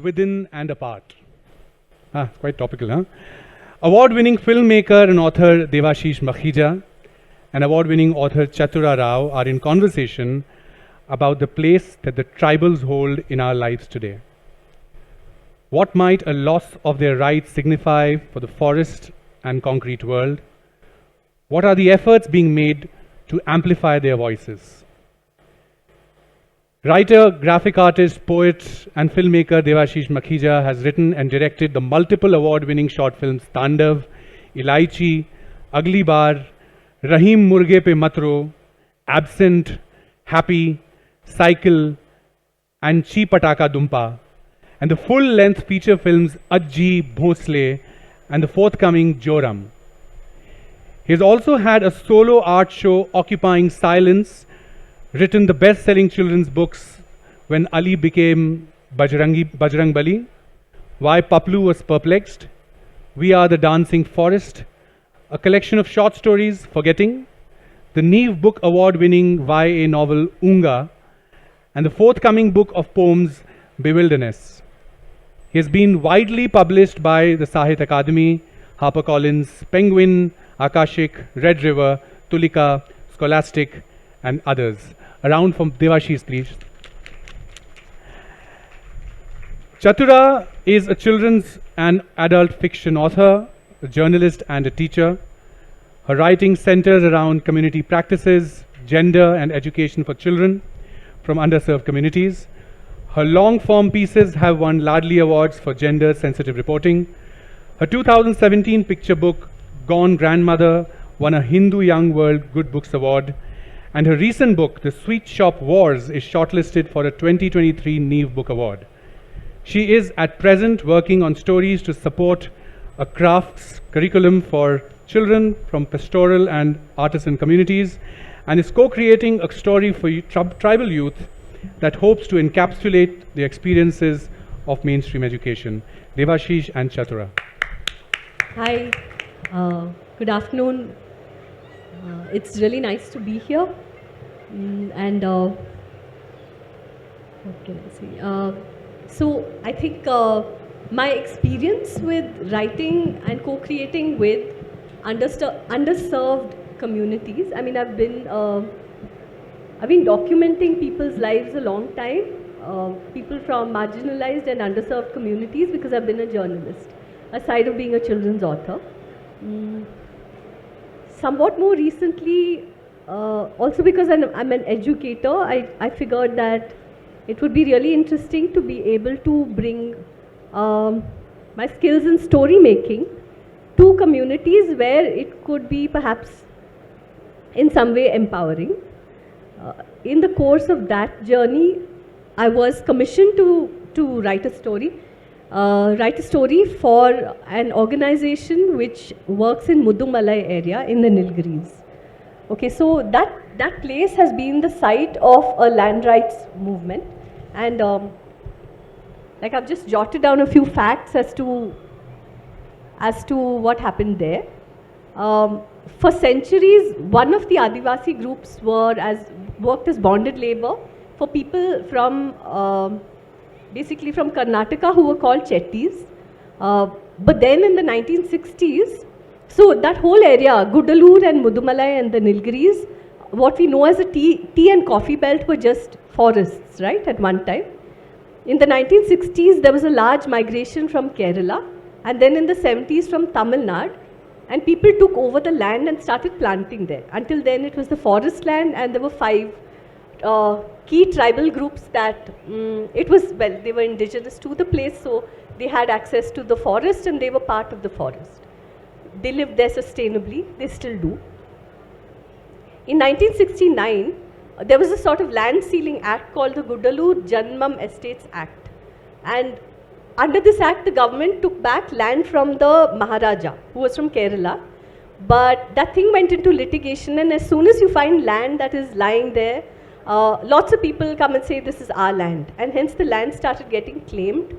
Within and Apart. It's quite topical, huh? Award-winning filmmaker and author Devashish Makhija and award-winning author Chatura Rao are in conversation about the place that the tribals hold in our lives today. What might a loss of their rights signify for the forest and concrete world? What are the efforts being made to amplify their voices? Writer, graphic artist, poet, and filmmaker Devashish Makhija has written and directed the multiple award-winning short films Tandav, Ilaichi, Agli Bar, Rahim Murge Pe Matro, Absent, Happy, Cycle, and Chi Pataka Dumpa, and the full-length feature films Ajji, Bhosle, and the forthcoming Joram. He has also had a solo art show Occupying Silence, written the best-selling children's books When Ali Became Bajrang Bali, Why Paplu Was Perplexed, We Are the Dancing Forest, a collection of short stories Forgetting, the Neve Book Award-winning YA novel Unga, and the forthcoming book of poems Bewilderness. He has been widely published by the Sahit Akademi, HarperCollins, Penguin, Akashik, Red River, Tulika, Scholastic, and others. A round from Devashish, please. Chatura is a children's and adult fiction author, a journalist, and a teacher. Her writing centers around community practices, gender, and education for children from underserved communities. Her long-form pieces have won Ladli Awards for gender-sensitive reporting. Her 2017 picture book, Gone Grandmother, won a Hindu Young World Good Books Award. And her recent book, The Sweet Shop Wars, is shortlisted for a 2023 Neve Book Award. She is at present working on stories to support a crafts curriculum for children from pastoral and artisan communities, and is co-creating a story for tribal youth that hopes to encapsulate the experiences of mainstream education. Devashish and Chatura. Hi, good afternoon. It's really nice to be here. What can I say? So I think my experience with writing and co-creating with underserved communities. I mean, I've been documenting people's lives a long time, people from marginalized and underserved communities, because I've been a journalist, aside of being a children's author. Somewhat more recently, also because I'm an educator, I figured that it would be really interesting to be able to bring my skills in story making to communities where it could be perhaps in some way empowering. In the course of that journey, I was commissioned to write a story for an organization which works in Mudumalai area in the Nilgiris. Okay, so that place has been the site of a land rights movement, and like I've just jotted down a few facts as to what happened there. For centuries, one of the Adivasi groups worked as bonded labor for people from basically from Karnataka who were called Chettis. But then in the 1960s, so that whole area, Gudalur and Mudumalai and the Nilgiris, what we know as a tea and coffee belt were just forests, right, at one time. In the 1960s, there was a large migration from Kerala, and then in the 70s from Tamil Nadu, and people took over the land and started planting there. Until then, it was the forest land, and there were 5 key tribal groups that they were indigenous to the place, so they had access to the forest and they were part of the forest. They lived there sustainably, they still do. In 1969, there was a sort of land sealing act called the Gudalur Janmam Estates Act. And under this act, the government took back land from the Maharaja, who was from Kerala. But that thing went into litigation, and as soon as you find land that is lying there, lots of people come and say this is our land. And hence the land started getting claimed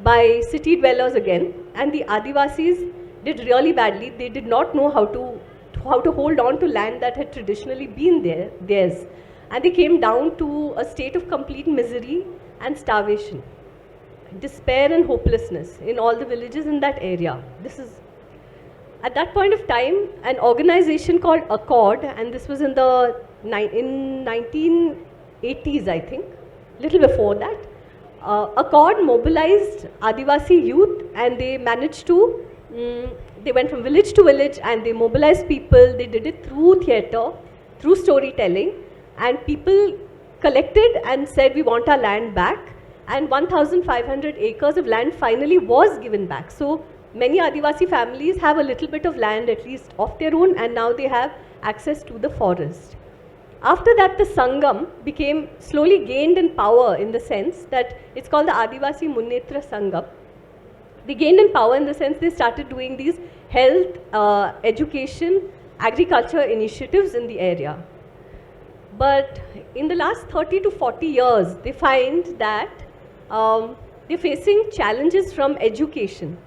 by city dwellers again. And the Adivasis did really badly. They did not know how to hold on to land that had traditionally been theirs. And they came down to a state of complete misery and starvation. despair and hopelessness in all the villages in that area. This is at that point of time, an organization called Accord, and this was in the in 1980s, I think, little before that. Accord mobilized Adivasi youth, and they managed to. They went from village to village, and they mobilized people. They did it through theatre, through storytelling, and people collected and said, "We want our land back." And 1,500 acres of land finally was given back. So many Adivasi families have a little bit of land, at least of their own, and now they have access to the forest. After that, the Sangam slowly gained in power, in the sense that it's called the Adivasi Munnetra Sangam. They gained in power in the sense they started doing these health, education, agriculture initiatives in the area. But in the last 30 to 40 years, they find that they're facing challenges from education.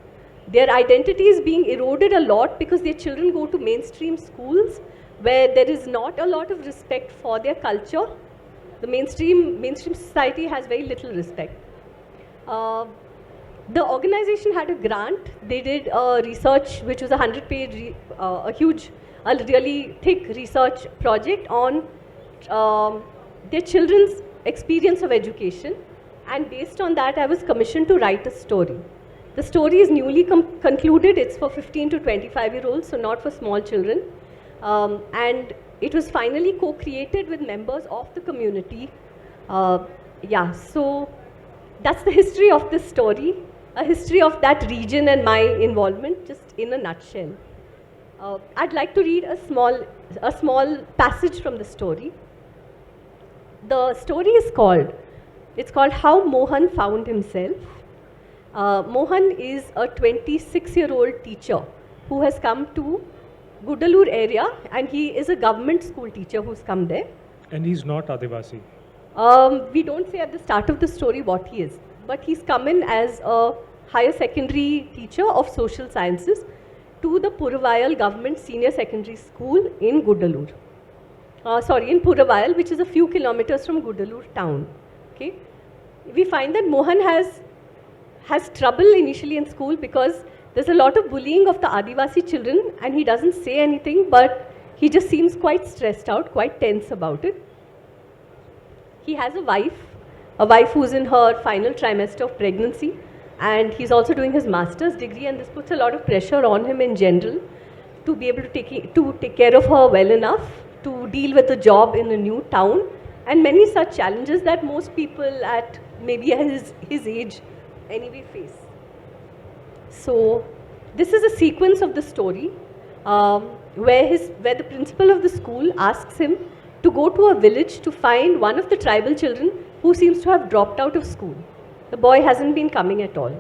Their identity is being eroded a lot because their children go to mainstream schools where there is not a lot of respect for their culture. The mainstream society has very little respect. The organization had a grant. They did a research which was a 100-page, a really thick research project on their children's experience of education. And based on that, I was commissioned to write a story. The story is newly concluded. It's for 15 to 25-year-olds, so not for small children. And it was finally co-created with members of the community. Yeah, so that's the history of this story, a history of that region and my involvement, just in a nutshell. I'd like to read a small passage from the story. The story is called How Mohan Found Himself. Mohan is a 26-year-old teacher who has come to Gudalur area, and he is a government school teacher who's come there. And he's not Adivasi? We don't say at the start of the story what he is, but he's come in as a higher secondary teacher of social sciences to the Puravayal Government Senior Secondary School in Gudalur. In Puravayal, which is a few kilometers from Gudalur town. Okay? We find that Mohan has trouble initially in school because there's a lot of bullying of the Adivasi children, and he doesn't say anything, but he just seems quite stressed out, quite tense about it. He has a wife who's in her final trimester of pregnancy, and he's also doing his master's degree, and this puts a lot of pressure on him in general to be able to take care of her well enough, to deal with a job in a new town, and many such challenges that most people at maybe his age anyway face. So this is a sequence of the story where the principal of the school asks him to go to a village to find one of the tribal children who seems to have dropped out of school. The boy hasn't been coming at all.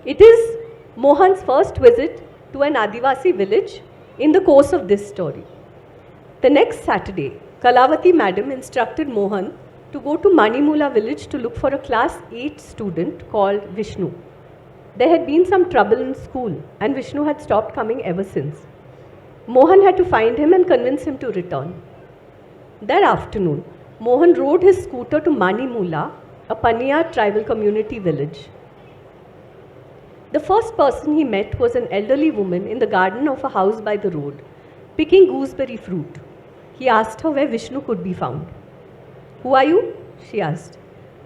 It is Mohan's first visit to an Adivasi village in the course of this story. The next Saturday, Kalavati madam instructed Mohan to go to Manimula village to look for a class 8 student called Vishnu. There had been some trouble in school, and Vishnu had stopped coming ever since. Mohan had to find him and convince him to return. That afternoon, Mohan rode his scooter to Manimula, a Paniyar tribal community village. The first person he met was an elderly woman in the garden of a house by the road, picking gooseberry fruit. He asked her where Vishnu could be found. "Who are you?" she asked.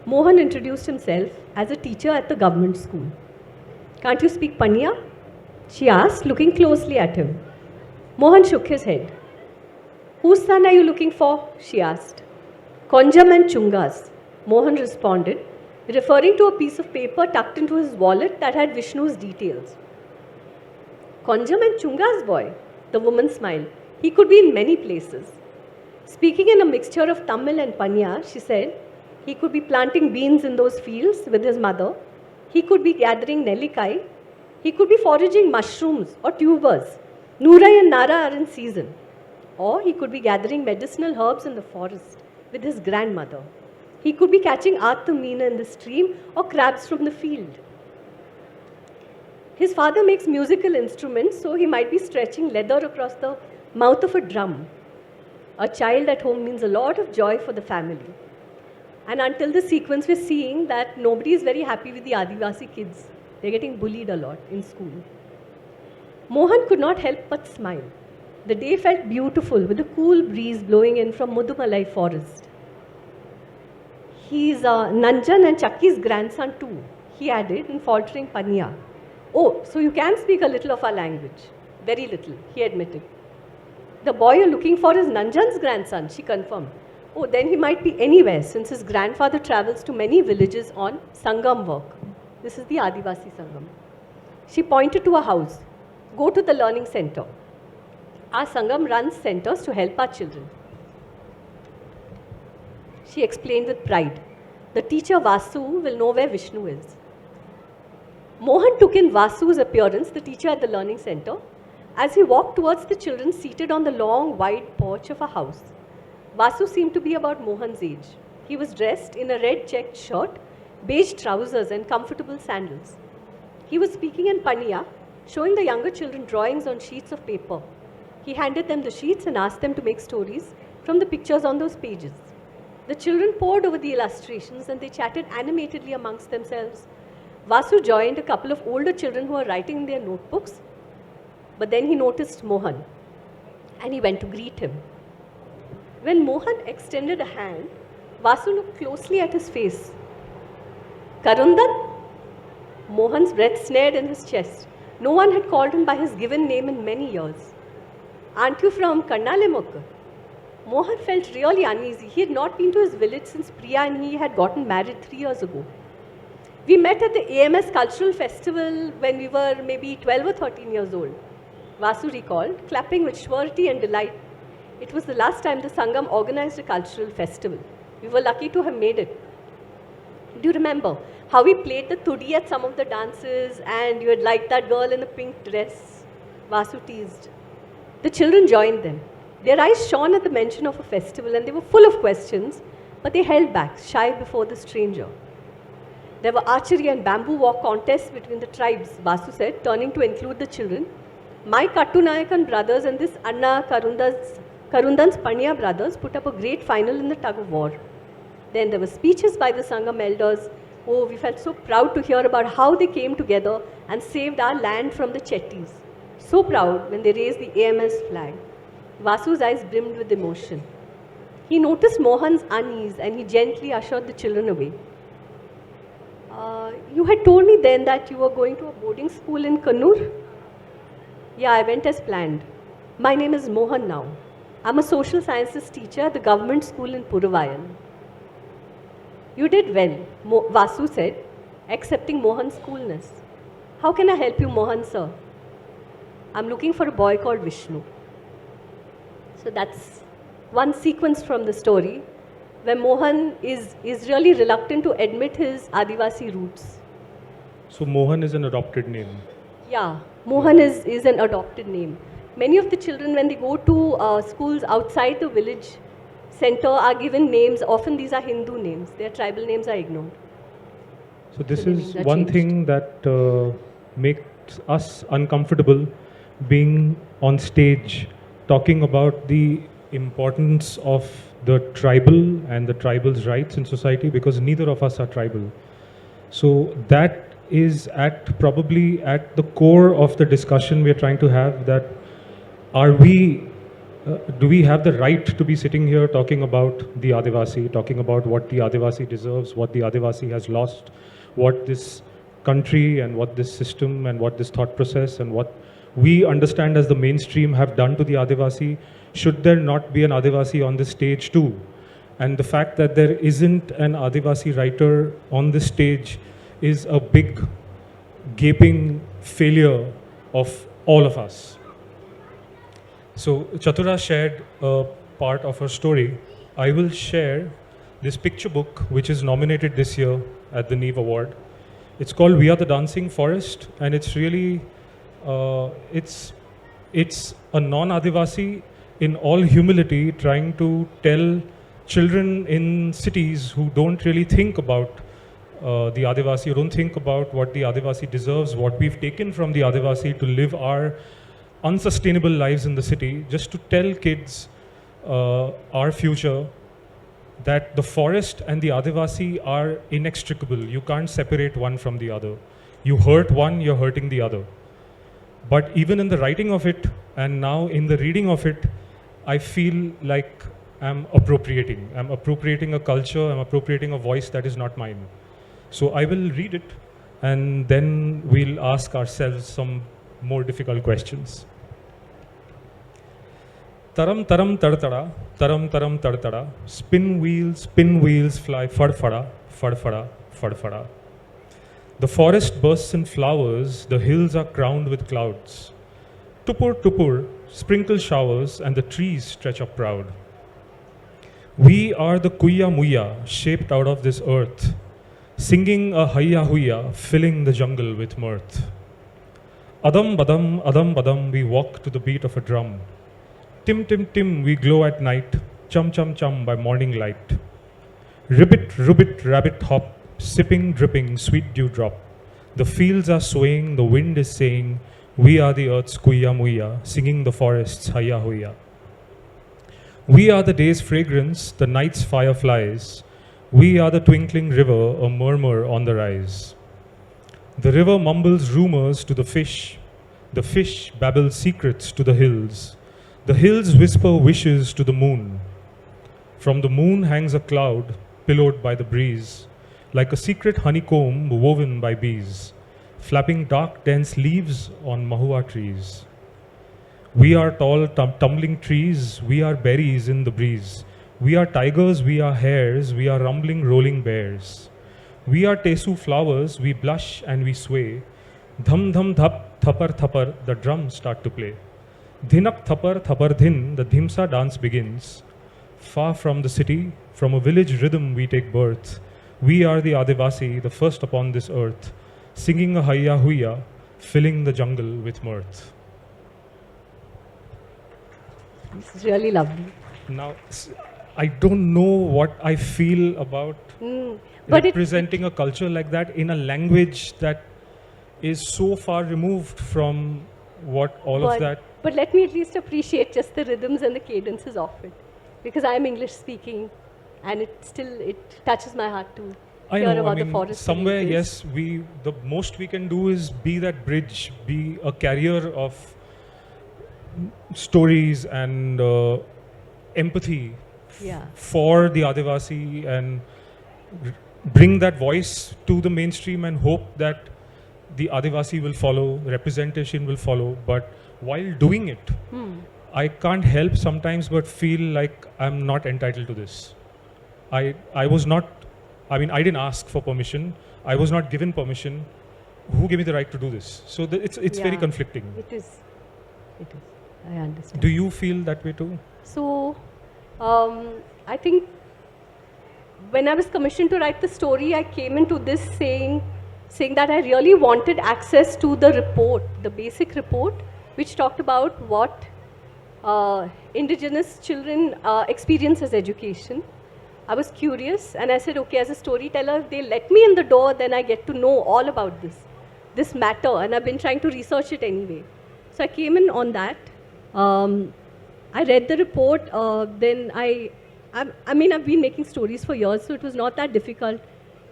Mohan introduced himself as a teacher at the government school. "Can't you speak Paniya?" she asked, looking closely at him. Mohan shook his head. "Whose son are you looking for?" she asked. "Konjam and Chunga's," Mohan responded, referring to a piece of paper tucked into his wallet that had Vishnu's details. "Konjam and Chunga's boy," the woman smiled. "He could be in many places." Speaking in a mixture of Tamil and Paniya, she said, "He could be planting beans in those fields with his mother. He could be gathering nellikai. He could be foraging mushrooms or tubers. Nurai and Nara are in season. Or he could be gathering medicinal herbs in the forest with his grandmother. He could be catching Atamina in the stream or crabs from the field. His father makes musical instruments, so he might be stretching leather across the mouth of a drum. A child at home means a lot of joy for the family. And until the sequence, we're seeing that nobody is very happy with the Adivasi kids. They're getting bullied a lot in school. Mohan could not help but smile. The day felt beautiful with a cool breeze blowing in from Mudumalai forest. He's Nanjan and Chakki's grandson too, he added in faltering Paniya. Oh, so you can speak a little of our language. Very little, he admitted. The boy you're looking for is Nanjan's grandson, she confirmed. Oh, then he might be anywhere since his grandfather travels to many villages on Sangam work. This is the Adivasi Sangam. She pointed to a house. Go to the learning center. Our Sangam runs centers to help our children. She explained with pride. The teacher Vasu will know where Vishnu is. Mohan took in Vasu's appearance, the teacher at the learning center, as he walked towards the children seated on the long, wide porch of a house. Vasu seemed to be about Mohan's age. He was dressed in a red checked shirt, beige trousers and comfortable sandals. He was speaking in Paniya, showing the younger children drawings on sheets of paper. He handed them the sheets and asked them to make stories from the pictures on those pages. The children pored over the illustrations and they chatted animatedly amongst themselves. Vasu joined a couple of older children who were writing in their notebooks, but then he noticed Mohan and he went to greet him. When Mohan extended a hand, Vasu looked closely at his face. Karundan? Mohan's breath snared in his chest. No one had called him by his given name in many years. Aren't you from Kannalemukku? Mohan felt really uneasy. He had not been to his village since Priya and he had gotten married 3 years ago. We met at the AMS Cultural Festival when we were maybe 12 or 13 years old. Vasu recalled, clapping with surety and delight. It was the last time the Sangam organized a cultural festival. We were lucky to have made it. Do you remember how we played the tudi at some of the dances and you had liked that girl in the pink dress? Vasu teased. The children joined them. Their eyes shone at the mention of a festival and they were full of questions, but they held back, shy before the stranger. There were archery and bamboo walk contests between the tribes, Vasu said, turning to include the children. My Kattunayakan brothers and this Anna Karundan's Paniya brothers put up a great final in the tug of war. Then there were speeches by the Sangam elders. Oh, we felt so proud to hear about how they came together and saved our land from the Chettis. So proud when they raised the AMS flag. Vasu's eyes brimmed with emotion. He noticed Mohan's unease and he gently ushered the children away. You had told me then that you were going to a boarding school in Kannur? Yeah, I went as planned. My name is Mohan now. I'm a social sciences teacher at the government school in Puravayan. You did well, Vasu said, accepting Mohan's coolness. How can I help you, Mohan, sir? I'm looking for a boy called Vishnu. So that's one sequence from the story where Mohan is really reluctant to admit his Adivasi roots. So Mohan is an adopted name. Yeah, Mohan is an adopted name. Many of the children, when they go to schools outside the village center, are given names. Often these are Hindu names. Their tribal names are ignored. So this The is names are one changed. thing that makes us uncomfortable being on stage talking about the importance of the tribal and the tribal's rights in society, because neither of us are tribal. So that is probably at the core of the discussion we are trying to have, that do we have the right to be sitting here talking about the Adivasi, talking about what the Adivasi deserves, what the Adivasi has lost, what this country and what this system and what this thought process and what we understand as the mainstream have done to the Adivasi? Should there not be an Adivasi on the stage too? And the fact that there isn't an Adivasi writer on the stage is a big, gaping failure of all of us. So Chatura shared a part of her story. I will share this picture book which is nominated this year at the Neve Award. It's called We Are the Dancing Forest, and it's really, it's a non-Adivasi in all humility trying to tell children in cities who don't really think about the Adivasi, who don't think about what the Adivasi deserves, what we've taken from the Adivasi to live our unsustainable lives in the city, just to tell kids our future that the forest and the Adivasi are inextricable. You can't separate one from the other. You hurt one, you're hurting the other. But even in the writing of it, and now in the reading of it, I feel like I'm appropriating. I'm appropriating a culture, I'm appropriating a voice that is not mine. So I will read it, and then we'll ask ourselves some more difficult questions. Taram taram tartara, taram taram tartara, spin wheels fly fadfada, fadfada, fadfada. The forest bursts in flowers, the hills are crowned with clouds. Tupur tupur, sprinkle showers, and the trees stretch up proud. We are the Kuya Muya, shaped out of this earth, singing a Hayya Huya, filling the jungle with mirth. Adam badam, we walk to the beat of a drum. Tim tim tim, we glow at night, chum chum chum by morning light. Ribbit, ribbit, rabbit hop, sipping, dripping, sweet dewdrop. The fields are swaying, the wind is saying, we are the earth's Kuya Muya, singing the forest's Hayya Huya. We are the day's fragrance, the night's fireflies. We are the twinkling river, a murmur on the rise. The river mumbles rumors to the fish babbles secrets to the hills whisper wishes to the moon. From the moon hangs a cloud, pillowed by the breeze, like a secret honeycomb woven by bees, flapping dark dense leaves on mahua trees. We are tall tumbling trees, we are berries in the breeze. We are tigers, we are hares, we are rumbling rolling bears. We are tesu flowers, we blush and we sway. Dham dham dhap, thapar thapar, the drums start to play. Dhinak thapar thapar dhin, the dhimsa dance begins. Far from the city, from a village rhythm we take birth. We are the Adivasi, the first upon this earth, singing a Hayya Huya, filling the jungle with mirth. It's really lovely. Now, I don't know what I feel about But representing a culture like that in a language that is so far removed from what all of that. But let me at least appreciate just the rhythms and the cadences of it, because I'm English speaking, and it touches my heart to hear about the forest. Somewhere, yes, the most we can do is be that bridge, be a carrier of stories and empathy for the Adivasi, and bring that voice to the mainstream and hope that the Adivasi will follow, representation will follow. But while doing it, I can't help sometimes but feel like I'm not entitled to this. I didn't ask for permission. I was not given permission. Who gave me the right to do this? So it's very conflicting. It is. I understand. Do you feel that way too? So, I think when I was commissioned to write the story, I came into this saying that I really wanted access to the report, the basic report, which talked about what indigenous children experience as education. I was curious, and I said, okay, as a storyteller, if they let me in the door, then I get to know all about this matter, and I've been trying to research it anyway. So I came in on that. I read the report, then I've been making stories for years, so it was not that difficult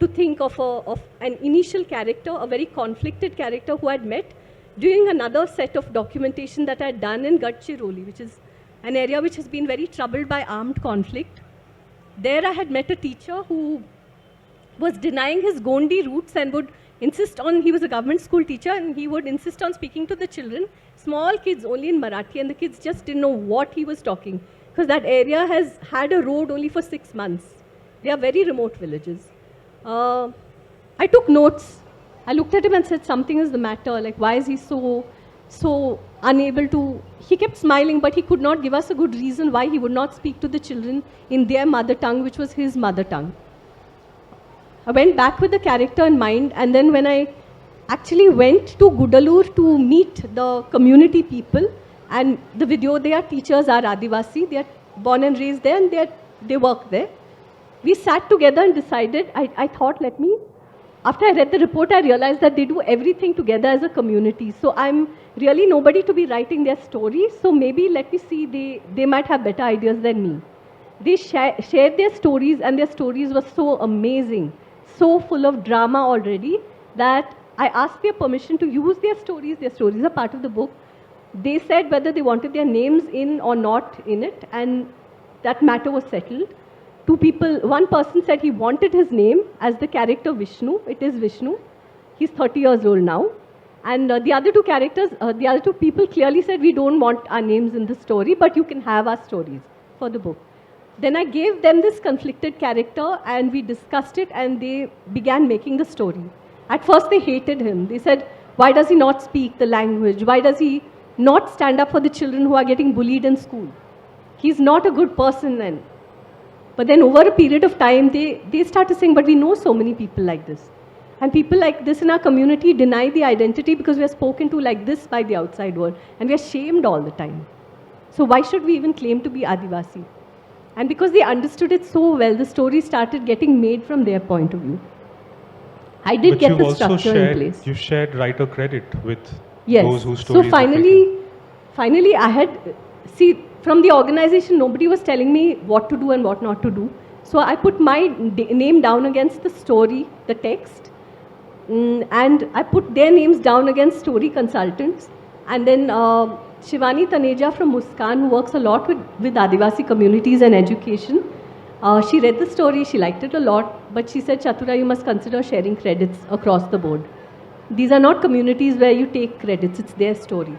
to think of an initial character, a very conflicted character who I'd met during another set of documentation that I'd done in Gadchiroli, which is an area which has been very troubled by armed conflict. There I had met a teacher who was denying his Gondi roots and would insist on, he was a government school teacher, and he would insist on speaking to the children, small kids only in Marathi, and the kids just didn't know what he was talking, because that area has had a road only for 6 months. They are very remote villages. I took notes. I looked at him and said, something is the matter, like why is he so unable to, he kept smiling, but he could not give us a good reason why he would not speak to the children in their mother tongue, which was his mother tongue. I went back with the character in mind, and then when I actually went to Gudalur to meet the community people, and the Vidyodaya teachers are Adivasi, they are born and raised there, and they work there. We sat together and decided, I thought, after I read the report, I realized that they do everything together as a community. So I'm really nobody to be writing their story. So maybe let me see, they might have better ideas than me. They shared their stories, and their stories were so amazing, so full of drama already, that I asked their permission to use their stories. Their stories are part of the book. They said whether they wanted their names in or not in it, and that matter was settled. Two people, one person said he wanted his name as the character Vishnu. It is Vishnu. He's 30 years old now. And the other two characters, the other two people clearly said, we don't want our names in the story, but you can have our stories for the book. Then I gave them this conflicted character, and we discussed it, and they began making the story. At first they hated him. They said, why does he not speak the language? Why does he not stand up for the children who are getting bullied in school? He's not a good person then. But then over a period of time, they started saying, but we know so many people like this. And people like this in our community deny the identity because we are spoken to like this by the outside world. And we are shamed all the time. So why should we even claim to be Adivasi? And because they understood it so well, the story started getting made from their point of view. I did get the structure in place. You shared writer credit with Yes. those whose stories So finally I had, see, from the organization, nobody was telling me what to do and what not to do. So I put my name down against the story, the text, and I put their names down against story consultants. And then Shivani Taneja from Muskan, who works a lot with Adivasi communities and education, she read the story, she liked it a lot, but she said, Chatura, you must consider sharing credits across the board. These are not communities where you take credits, it's their story.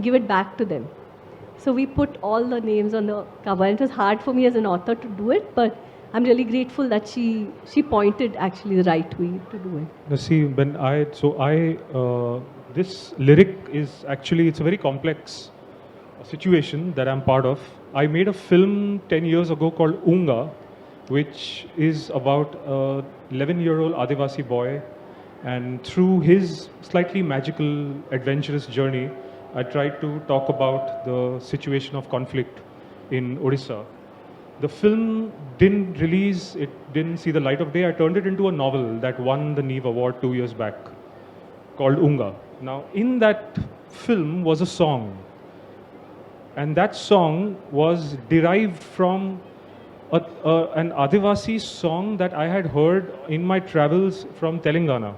Give it back to them. So we put all the names on the cover. And it was hard for me as an author to do it, but I'm really grateful that she pointed actually the right way to do it. Now see, this lyric is actually, it's a very complex situation that I'm part of. I made a film 10 years ago called Unga, which is about a 11-year-old Adivasi boy. And through his slightly magical, adventurous journey, I tried to talk about the situation of conflict in Odisha. The film didn't release, it didn't see the light of day. I turned it into a novel that won the Neve Award 2 years back, called Unga. Now, in that film was a song. And that song was derived from an Adivasi song that I had heard in my travels from Telangana.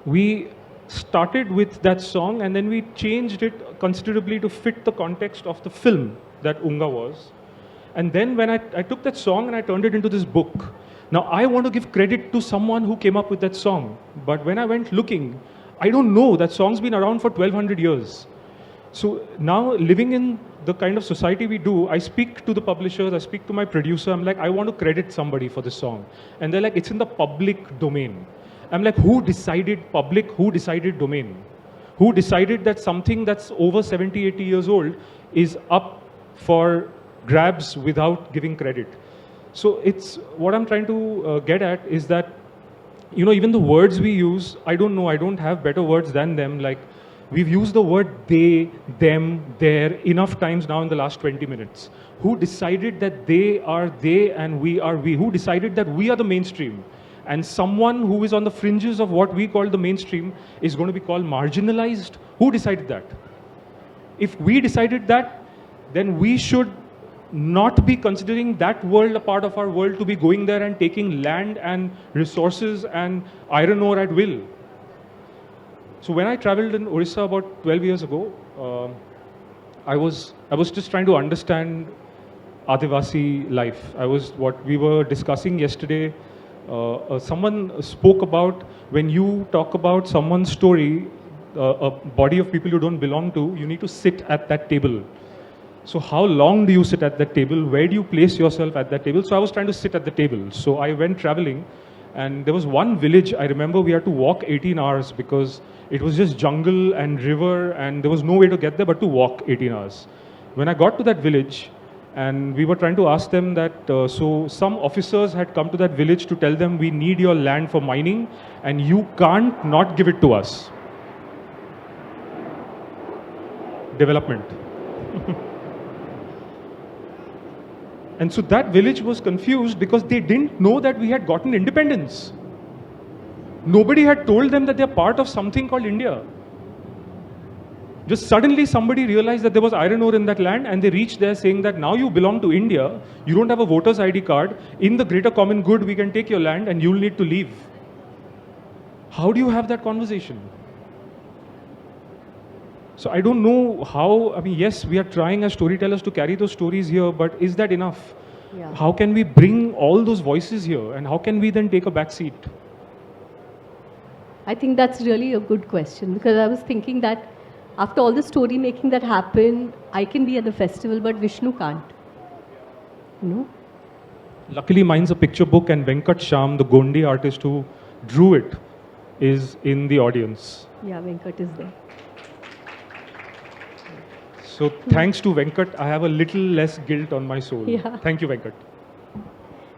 We started with that song and then we changed it considerably to fit the context of the film that Unga was. And then when I took that song and I turned it into this book. Now I want to give credit to someone who came up with that song. But when I went looking, I don't know, that song's been around for 1200 years. So now living in the kind of society we do, I speak to the publishers, I speak to my producer, I'm like, I want to credit somebody for this song. And they're like, it's in the public domain. I'm like, who decided public, who decided domain? Who decided that something that's over 70, 80 years old is up for grabs without giving credit? So it's, what I'm trying to get at is that, you know, even the words we use, I don't know, I don't have better words than them. Like, we've used the word they, them, their enough times now in the last 20 minutes. Who decided that they are they and we are we? Who decided that we are the mainstream? And someone who is on the fringes of what we call the mainstream is going to be called marginalized? Who decided that? If we decided that, then we should not be considering that world a part of our world, to be going there and taking land and resources and iron ore at will. So when I traveled in Odisha about 12 years ago, I was just trying to understand Adivasi life. What we were discussing yesterday, someone spoke about when you talk about someone's story, a body of people you don't belong to, you need to sit at that table. So how long do you sit at that table? Where do you place yourself at that table? So I was trying to sit at the table. So I went traveling, and there was one village, I remember we had to walk 18 hours because it was just jungle and river and there was no way to get there but to walk 18 hours. When I got to that village, and we were trying to ask them that, so some officers had come to that village to tell them, we need your land for mining and you can't not give it to us. Development. And so that village was confused because they didn't know that we had gotten independence. Nobody had told them that they're part of something called India. Just suddenly somebody realized that there was iron ore in that land, and they reached there saying that now you belong to India, you don't have a voter's ID card, in the greater common good we can take your land and you'll need to leave. How do you have that conversation? So I don't know how, I mean, yes, we are trying as storytellers to carry those stories here, but is that enough? Yeah. How can we bring all those voices here, and how can we then take a back seat? I think that's really a good question, because I was thinking that after all the story making that happened, I can be at the festival, but Vishnu can't. You know? Luckily, mine's a picture book, and Venkat Sham, the Gondi artist who drew it, is in the audience. Yeah, Venkat is there. So thanks to Venkat, I have a little less guilt on my soul. Yeah. Thank you, Venkat.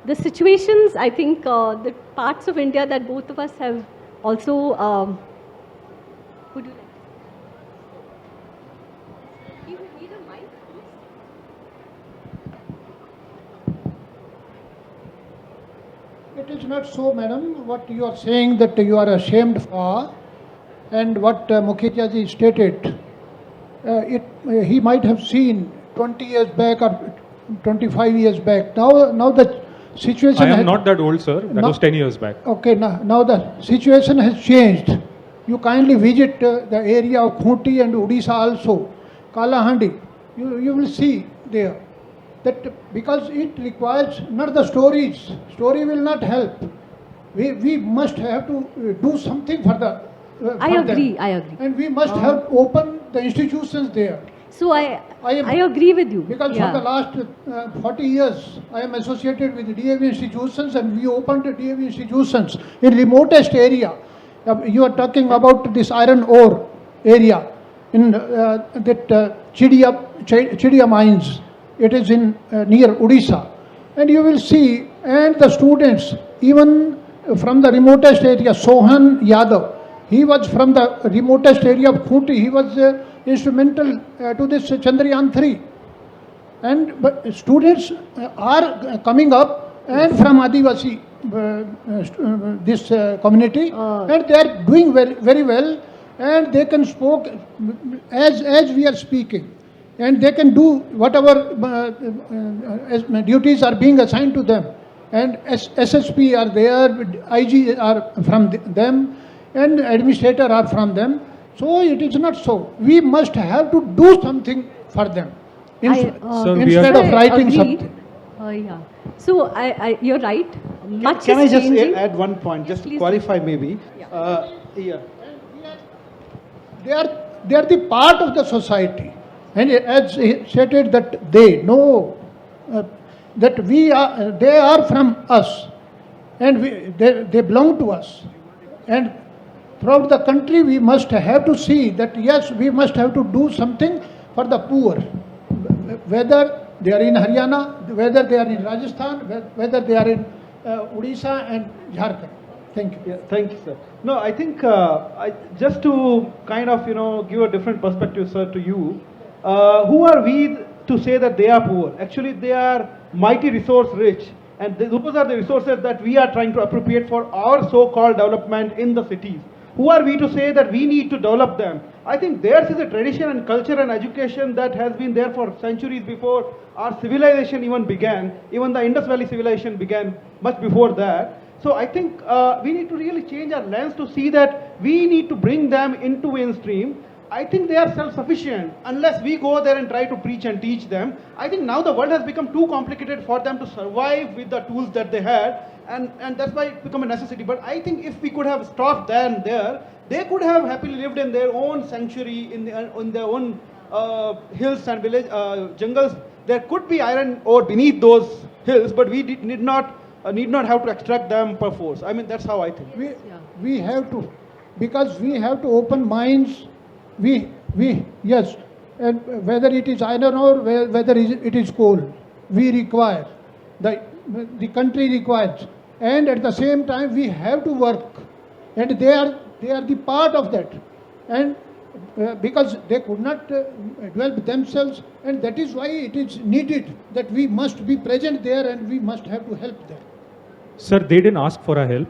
The situations, I think, the parts of India that both of us have also. Would you like? You need a mic, please. It is not so, madam. What you are saying that you are ashamed for, and what Makhija ji stated, he might have seen 20 years back or 25 years back. Now the situation. I am not that old, sir. That was 10 years back. Okay, now the situation has changed. You kindly visit the area of Khunti and Odisha also, Kalahandi. You will see there that because it requires not the stories. Story will not help. We must have to do something for the. I agree. And we must have opened the institutions there. So I agree with you. Because for the last 40 years, I am associated with DAV institutions, and we opened DAV institutions in remotest area. You are talking about this iron ore area in that Chidia mines. It is in near Odisha. And you will see, and the students, even from the remotest area, Sohan Yadav, he was from the remotest area of Khunti. He was instrumental to this Chandrayaan 3. And but students are coming up and from Adivasi this community, and they are doing very, very well, and they can speak as we are speaking, and they can do whatever duties are being assigned to them, and SSP are there, IG are from them, and administrator are from them. So it is not so. We must have to do something for them instead of writing something. Yeah. So you're right. Much Can is I just changing. add one point, just to qualify maybe? Yeah. They are the part of the society, and as he stated that they know that they are from us, and they belong to us, and throughout the country we must have to see that yes, we must have to do something for the poor, whether they are in Haryana, whether they are in Rajasthan, whether they are in Odisha and Jharkhand. Thank you. Yeah, thank you, sir. No, I think just to kind of give a different perspective, sir, to you. Who are we to say that they are poor? Actually, they are mighty resource rich, and those are the resources that we are trying to appropriate for our so-called development in the cities. Who are we to say that we need to develop them? I think theirs is a tradition and culture and education that has been there for centuries before our civilization even began. Even the Indus Valley civilization began much before that. So I think we need to really change our lens to see that we need to bring them into mainstream. I think they are self-sufficient unless we go there and try to preach and teach them. I think now the world has become too complicated for them to survive with the tools that they had, and that's why it become a necessity. But I think if we could have stopped them there, they could have happily lived in their own sanctuary, in their own hills and village jungles. There could be iron ore beneath those hills, but we need not have to extract them per force. I mean, that's how I think. We have to, because we have to open minds. Yes, and whether it is iron ore, whether it is coal, we require, the country requires, and at the same time we have to work, and they are the part of that, and because they could not develop themselves, and that is why it is needed that we must be present there and we must have to help them. Sir, they didn't ask for our help.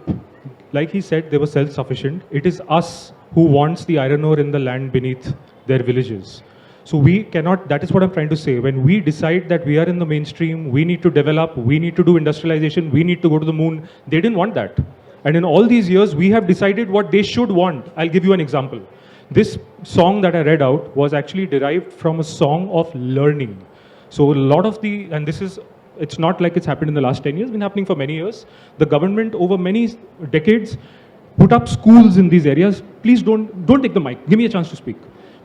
like he said, they were self-sufficient. It is us who wants the iron ore in the land beneath their villages. So we cannot, that is what I'm trying to say. When we decide that we are in the mainstream, we need to develop, we need to do industrialization, we need to go to the moon, they didn't want that. And in all these years, we have decided what they should want. I'll give you an example. This song that I read out was actually derived from a song of learning. So a lot of the, and this is, it's not like it's happened in the last 10 years, it's been happening for many years. The government over many decades put up schools in these areas. Please don't take the mic, give me a chance to speak.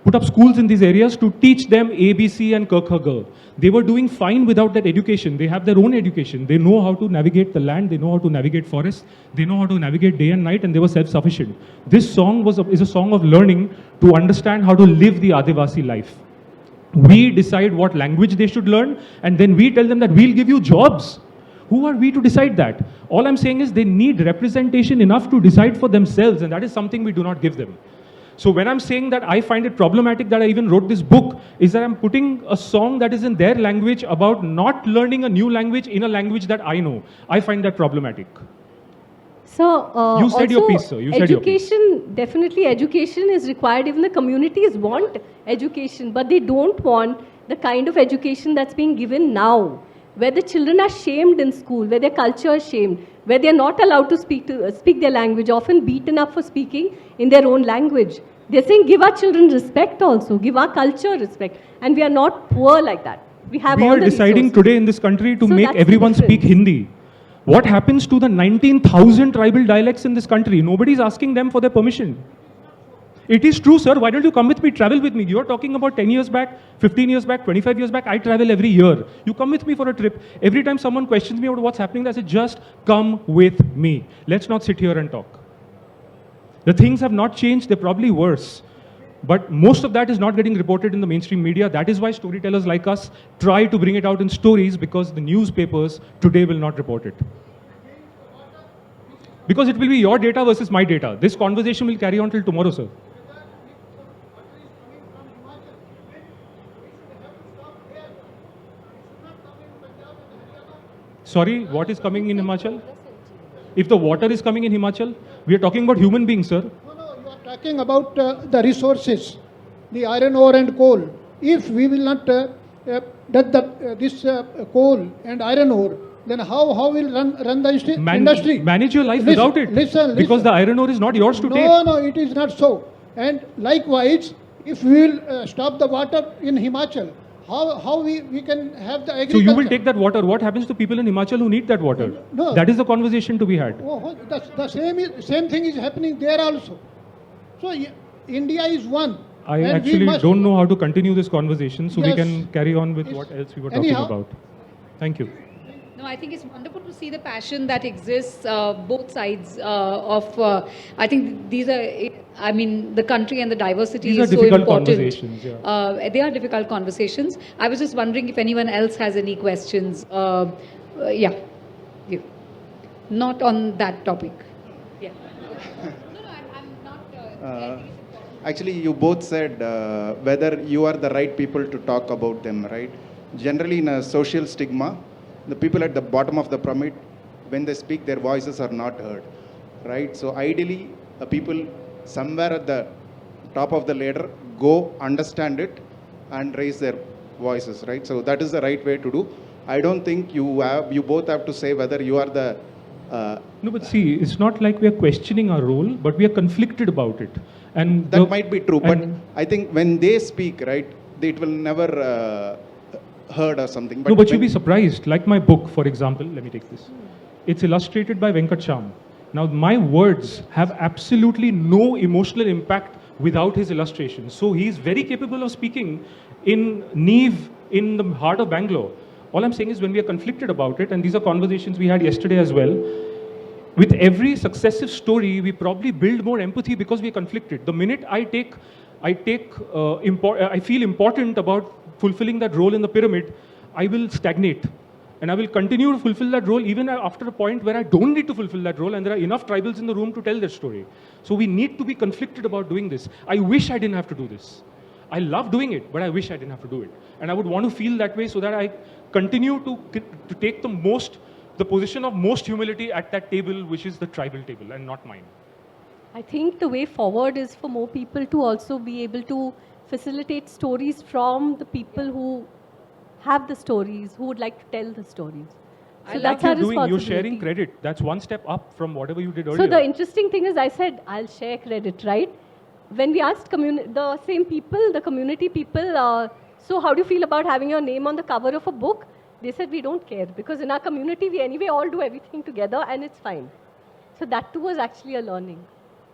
Put up schools in these areas to teach them ABC and K, K, G. They were doing fine without that education. They have their own education. They know how to navigate the land. They know how to navigate forests. They know how to navigate day and night, and they were self-sufficient. This song is a song of learning to understand how to live the Adivasi life. We decide what language they should learn, and then we tell them that we'll give you jobs. Who are we to decide that? All I'm saying is they need representation enough to decide for themselves, and that is something we do not give them. So when I'm saying that I find it problematic that I even wrote this book, is that I'm putting a song that is in their language about not learning a new language in a language that I know. I find that problematic. So, You said your piece, sir. You said your piece. education, definitely education is required. Even the communities want education, but they don't want the kind of education that's being given now, where the children are shamed in school, where their culture is shamed, where they're not allowed to speak their language, often beaten up for speaking in their own language. They're saying, give our children respect also, give our culture respect. And we are not poor like that. We have We all are the deciding resources. today in this country to So make that's the everyone speak difference. Hindi. What happens to the 19,000 tribal dialects in this country? Nobody's asking them for their permission. It is true, sir. Why don't you come with me, travel with me? You're talking about 10 years back, 15 years back, 25 years back. I travel every year. You come with me for a trip. Every time someone questions me about what's happening, I say, just come with me. Let's not sit here and talk. The things have not changed. They're probably worse. But most of that is not getting reported in the mainstream media. That is why storytellers like us try to bring it out in stories, because the newspapers today will not report it. Because it will be your data versus my data. This conversation will carry on till tomorrow, sir. Sorry, what is coming in Himachal? If the water is coming in Himachal, we are talking about human beings, sir. No, you are talking about the resources, the iron ore and coal. If we will not this coal and iron ore, then how will run the industry? Manage your life Listen, without it. listen. Because the iron ore is not yours to take. No, it is not so. And likewise, if we will stop the water in Himachal, how we can have the agriculture? So you will take that water. What happens to people in Himachal who need that water? No. That is the conversation to be had. Oh, the same thing is happening there also. So India is one. I and we actually must- don't know how to continue this conversation, so we Yes. can carry on with Yes. what else we were talking Anyhow. about. Thank you. No, I think it's wonderful to see the passion that exists both sides of. I think these are. I mean, the country and the diversity These are is so difficult important. conversations, yeah. They are difficult conversations. I was just wondering if anyone else has any questions. Yeah, you. Not on that topic. Yeah. No, I'm not. Actually, you both said whether you are the right people to talk about them, right? Generally, in a social stigma, the people at the bottom of the pyramid, when they speak, their voices are not heard, right? So ideally, people somewhere at the top of the ladder go understand it and raise their voices, right? So that is the right way to do. I don't think you both have to say whether you are the No, but see, it's not like we are questioning our role, but we are conflicted about it. And that might be true, but and- I think when they speak, right, it will never heard or something. No, but you'll be surprised. Like my book, for example, let me take this. It's illustrated by Venkat Sham. Now, my words have absolutely no emotional impact without his illustrations. So he's very capable of speaking in Neve, in the heart of Bangalore. All I'm saying is when we are conflicted about it, and these are conversations we had yesterday as well, with every successive story, we probably build more empathy because we are conflicted. The minute I feel important about fulfilling that role in the pyramid, I will stagnate. And I will continue to fulfill that role even after a point where I don't need to fulfill that role and there are enough tribals in the room to tell their story. So we need to be conflicted about doing this. I wish I didn't have to do this. I love doing it, but I wish I didn't have to do it. And I would want to feel that way so that I continue to take the the position of most humility at that table, which is the tribal table and not mine. I think the way forward is for more people to also be able to facilitate stories from the people who have the stories, who would like to tell the stories. So that's our You're responsibility. sharing credit. That's one step up from whatever you did earlier. So the interesting thing is, I said I'll share credit, right? When we asked the same people, the community people, so how do you feel about having your name on the cover of a book? They said we don't care because in our community we anyway all do everything together and it's fine. So that too was actually a learning.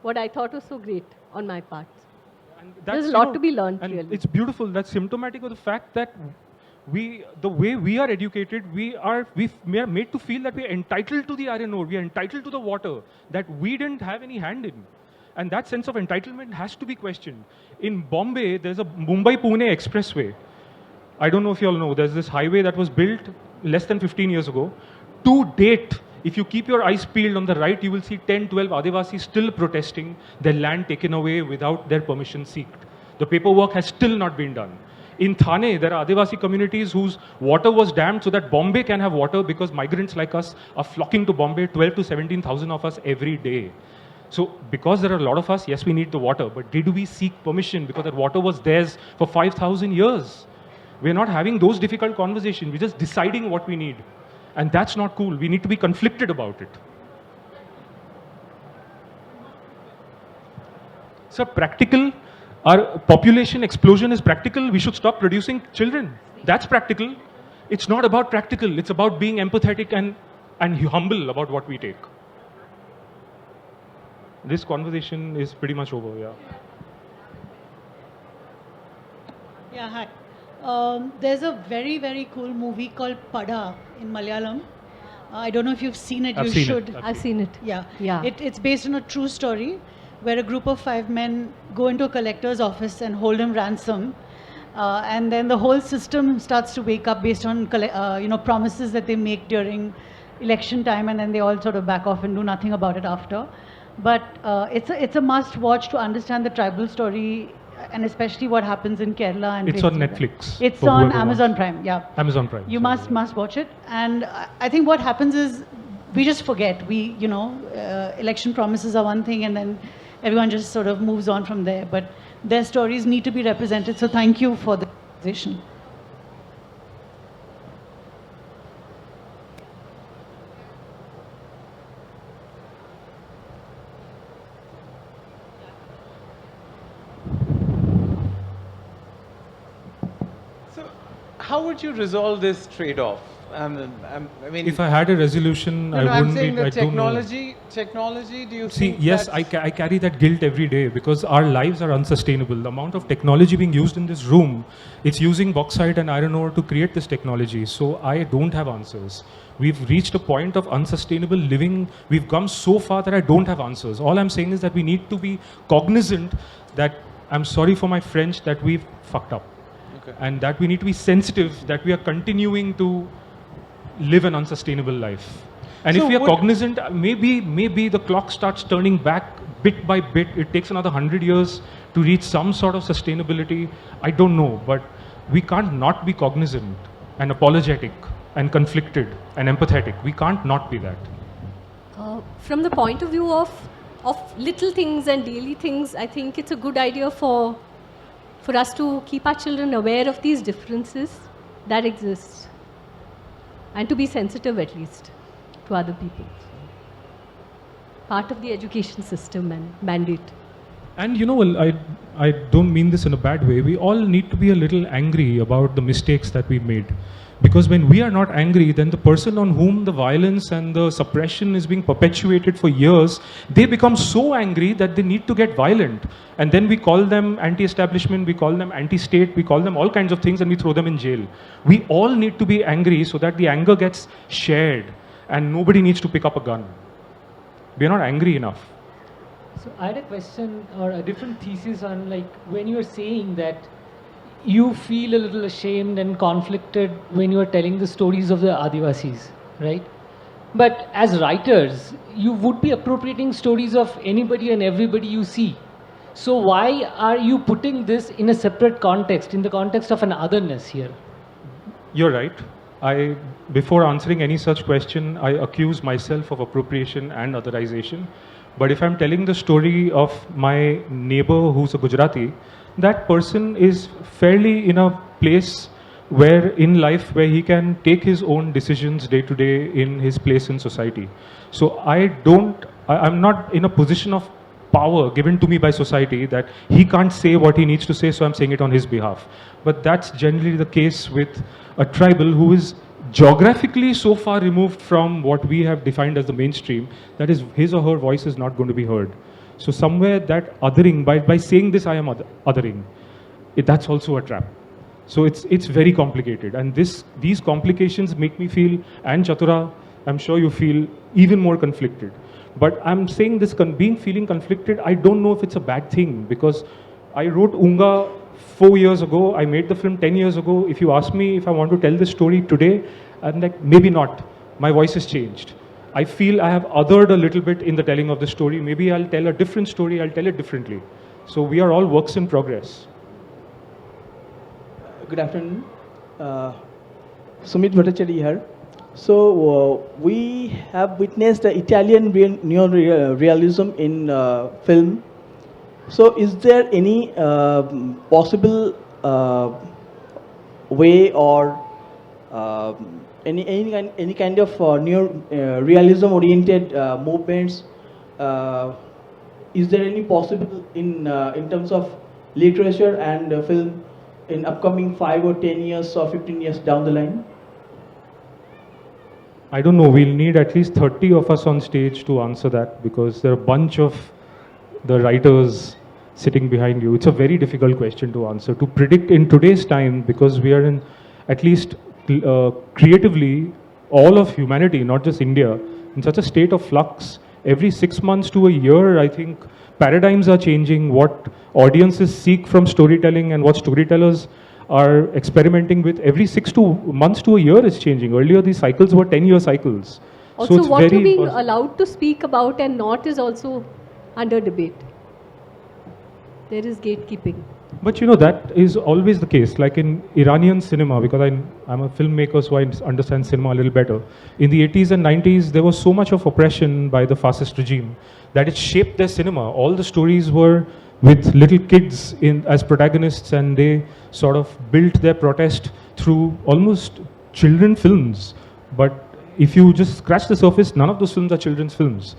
What I thought was so great on my part. And There's a lot to be learned, and really. it's beautiful. That's symptomatic of the fact that the way we are educated, we are made to feel that we are entitled to the iron ore, we are entitled to the water that we didn't have any hand in. And that sense of entitlement has to be questioned. In Bombay, there's a Mumbai-Pune expressway. I don't know if you all know, there's this highway that was built less than 15 years ago. To date, if you keep your eyes peeled on the right, you will see 10, 12 Adivasis still protesting, their land taken away without their permission seeked. The paperwork has still not been done. In Thane, there are Adivasi communities whose water was dammed so that Bombay can have water because migrants like us are flocking to Bombay, 12 to 17,000 of us every day. So because there are a lot of us, yes, we need the water, but did we seek permission because that water was theirs for 5,000 years? We're not having those difficult conversations. We're just deciding what we need. And that's not cool. We need to be conflicted about it. So practical, our population explosion is practical. We should stop producing children. That's practical. It's not about practical. It's about being empathetic and humble about what we take. This conversation is pretty much over, yeah. Yeah, hi. There's a very, very cool movie called Pada in Malayalam. I don't know if you've seen it. I've you seen should. it. I've seen it. Yeah. Yeah. It's based on a true story where a group of 5 men go into a collector's office and hold him ransom. And then the whole system starts to wake up based on promises that they make during election time, and then they all sort of back off and do nothing about it after. But it's a must watch to understand the tribal story, and especially what happens in Kerala. And It's on Netflix. It's for on whoever Amazon wants. Prime, yeah. Amazon Prime. You sorry, must watch it. And I think what happens is we just forget. Election promises are one thing, and then everyone just sort of moves on from there. But their stories need to be represented. So thank you for the conversation. So, how would you resolve this trade-off? I mean, If I had a resolution, no, I no, I'm wouldn't saying be. the I don't know. technology. Do you See, think? yes, I carry that guilt every day because our lives are unsustainable. The amount of technology being used in this room, it's using bauxite and iron ore to create this technology. So I don't have answers. We've reached a point of unsustainable living. We've come so far that I don't have answers. All I'm saying is that we need to be cognizant that I'm sorry for my French that we've fucked up. Okay. And that we need to be sensitive that we are continuing to live an unsustainable life. And So if we are would- cognizant, maybe the clock starts turning back bit by bit. It takes another 100 years to reach some sort of sustainability. I don't know, but we can't not be cognizant and apologetic and conflicted and empathetic. We can't not be that. From the point of view of little things and daily things, I think it's a good idea for us to keep our children aware of these differences that exist. And to be sensitive at least to other people. Part of the education system and mandate. And I don't mean this in a bad way. We all need to be a little angry about the mistakes that we made. Because when we are not angry, then the person on whom the violence and the suppression is being perpetuated for years, they become so angry that they need to get violent. And then we call them anti-establishment, we call them anti-state, we call them all kinds of things and we throw them in jail. We all need to be angry so that the anger gets shared and nobody needs to pick up a gun. We are not angry enough. So I had a question or a different thesis on like when you are saying that you feel a little ashamed and conflicted when you are telling the stories of the Adivasis, right? But as writers, you would be appropriating stories of anybody and everybody you see. So why are you putting this in a separate context, in the context of an otherness here? You're right. Before answering any such question, I accuse myself of appropriation and otherization. But if I'm telling the story of my neighbor who's a Gujarati, that person is fairly in a place where in life where he can take his own decisions day to day in his place in society. So I'm not in a position of power given to me by society that he can't say what he needs to say, so I'm saying it on his behalf. But that's generally the case with a tribal who is geographically so far removed from what we have defined as the mainstream that his or her voice is not going to be heard. So somewhere that othering, by saying this I am othering, that's also a trap. So it's very complicated, and these complications make me feel, and Chatura, I'm sure you feel even more conflicted. But I'm saying this feeling conflicted, I don't know if it's a bad thing, because I wrote Unga 4 years ago, I made the film 10 years ago. If you ask me if I want to tell this story today, I'm like, maybe not. My voice has changed. I feel I have othered a little bit in the telling of the story. Maybe I'll tell a different story, I'll tell it differently. So we are all works in progress. Good afternoon. Sumit Bhattacharya here. So we have witnessed the Italian neo-realism in film. So is there any possible way or any kind of neo-realism oriented movements? Is there any possible in terms of literature and film in upcoming 5 or 10 years or 15 years down the line? I don't know, we'll need at least 30 of us on stage to answer that, because there are a bunch of the writers sitting behind you. It's a very difficult question to answer. To predict in today's time, because we are in, at least creatively, all of humanity, not just India, in such a state of flux. Every 6 months to a year, I think, paradigms are changing. What audiences seek from storytelling and what storytellers are experimenting with every 6 months to a year is changing. Earlier, these cycles were 10-year cycles. Also, so it's what very you're being allowed to speak about and not is also under debate. There is gatekeeping. But you know, that is always the case. Like in Iranian cinema, because I'm a filmmaker, so I understand cinema a little better. In the 80s and 90s, there was so much of oppression by the fascist regime that it shaped their cinema. All the stories were with little kids as protagonists, and they sort of built their protest through almost children films. But if you just scratch the surface, none of those films are children's films.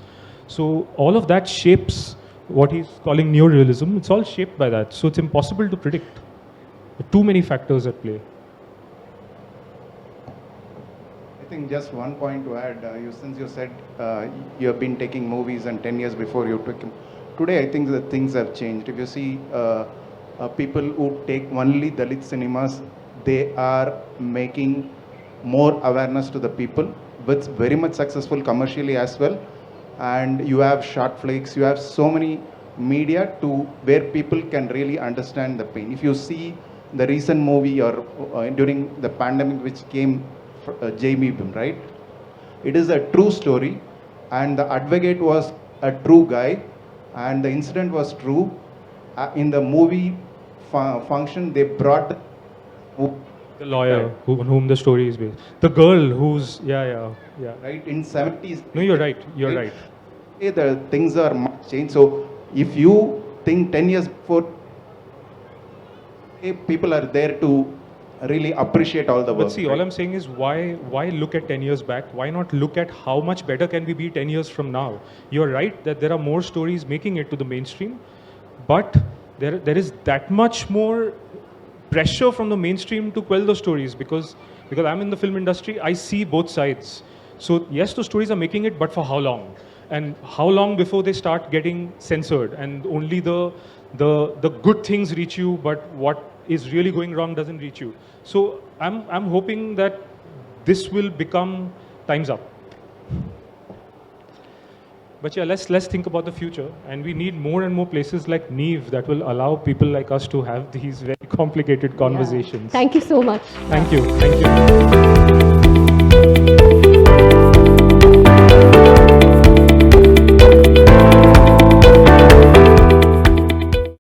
So all of that shapes what he's calling neorealism. It's all shaped by that. So it's impossible to predict. There are too many factors at play. I think just one point to add, since you said you have been taking movies and 10 years before you took them. Today, I think that things have changed. If you see people who take only Dalit cinemas, they are making more awareness to the people, with very much successful commercially as well. And you have short flicks, you have so many media to where people can really understand the pain. If you see the recent movie or during the pandemic which came, Jamie Bim, right? It is a true story, and the advocate was a true guy, and the incident was true. In the movie function, they brought the lawyer on whom the story is based. The girl who's, yeah. Right, in 70s. No, you're right, you're right. The things are much changed. So if you think 10 years before, people are there to really appreciate all the work. But see, all I'm saying is why look at 10 years back? Why not look at how much better can we be 10 years from now? You're right that there are more stories making it to the mainstream, but there is that much more pressure from the mainstream to quell those stories, because I'm in the film industry, I see both sides. So yes, those stories are making it, but for how long? And how long before they start getting censored and only the good things reach you, but what is really going wrong doesn't reach you. So I'm hoping that this will become time's up. But yeah, let's think about the future, and we need more and more places like Neve that will allow people like us to have these very complicated conversations. Yeah. Thank you so much. Thank you.